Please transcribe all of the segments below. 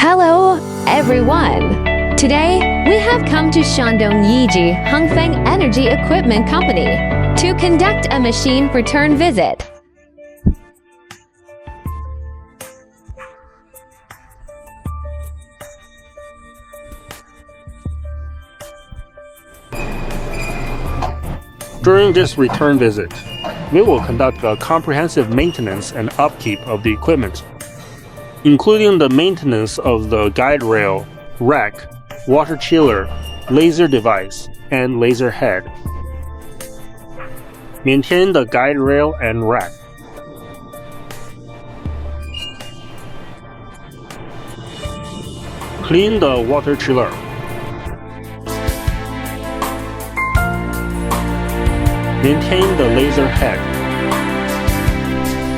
Hello, everyone. Today, we have come to Shandong Yiji Hongfeng Energy Equipment Company to conduct a machine return visit. During this return visit, we will conduct a comprehensive maintenance and upkeep of the equipment, including the maintenance of the guide rail, rack, water chiller, laser device, and laser head. Maintain the guide rail and rack. Clean the water chiller. Maintain the laser head.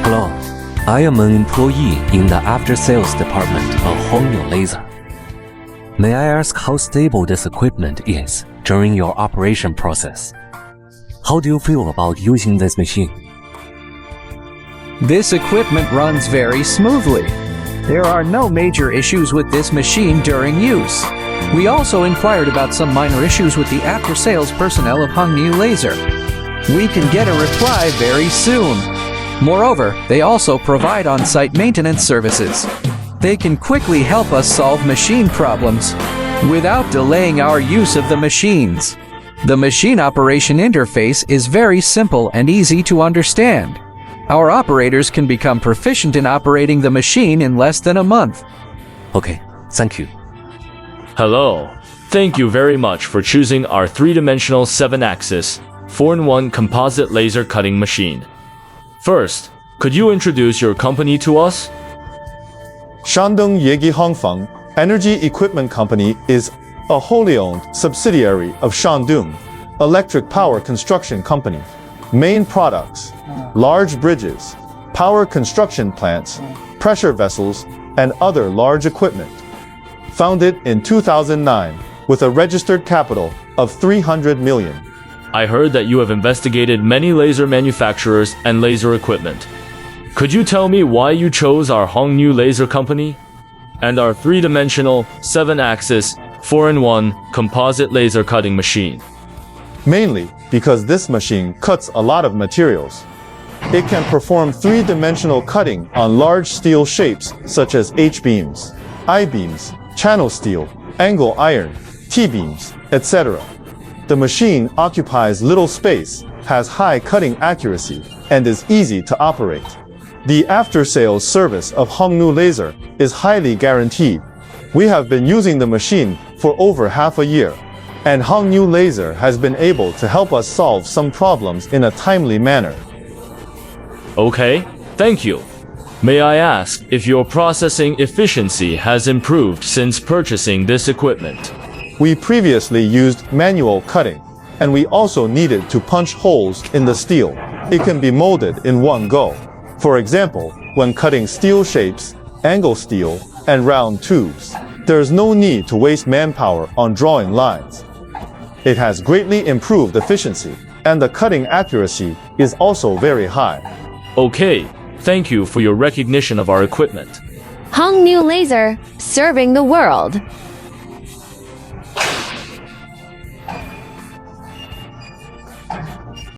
Hello, I am an employee in the after-sales department of Hongniu Laser. May I ask how stable this equipment is during your operation process? How do you feel about using this machine? This equipment runs very smoothly. There are no major issues with this machine during use. We also inquired about some minor issues with the after-sales personnel of Hongniu Laser. We can get a reply very soon. Moreover, they also provide on-site maintenance services. They can quickly help us solve machine problems without delaying our use of the machines. The machine operation interface is very simple and easy to understand. Our operators can become proficient in operating the machine in less than a month. Okay, thank you. Hello. Thank you very much for choosing our three-dimensional 7-axis 4-in-1 composite laser cutting machine. First, could you introduce your company to us? Shandong Yegi Hongfeng Energy Equipment Company is a wholly owned subsidiary of Shandong Electric Power Construction Company. Main products: large bridges, power construction plants, pressure vessels, and other large equipment. Founded in 2009 with a registered capital of 300 million. I heard that you have investigated many laser manufacturers and laser equipment. Could you tell me why you chose our Hongniu Laser Company and our three-dimensional 7-axis 4-in-1 composite laser cutting machine? Mainly because this machine cuts a lot of materials. It can perform three-dimensional cutting on large steel shapes such as H-beams, I-beams, channel steel, angle iron, T-beams, etc. The machine occupies little space, has high cutting accuracy, and is easy to operate. The after-sales service of Hongniu Laser is highly guaranteed. We have been using the machine for over half a year, and Hongniu Laser has been able to help us solve some problems in a timely manner. Okay, thank you. May I ask if your processing efficiency has improved since purchasing this equipment? We previously used manual cutting, and we also needed to punch holes in the steel. It can be molded in one go. For example, when cutting steel shapes, angle steel, and round tubes, there is no need to waste manpower on drawing lines. It has greatly improved efficiency, and the cutting accuracy is also very high. Okay, thank you for your recognition of our equipment. Hongniu Laser, serving the world.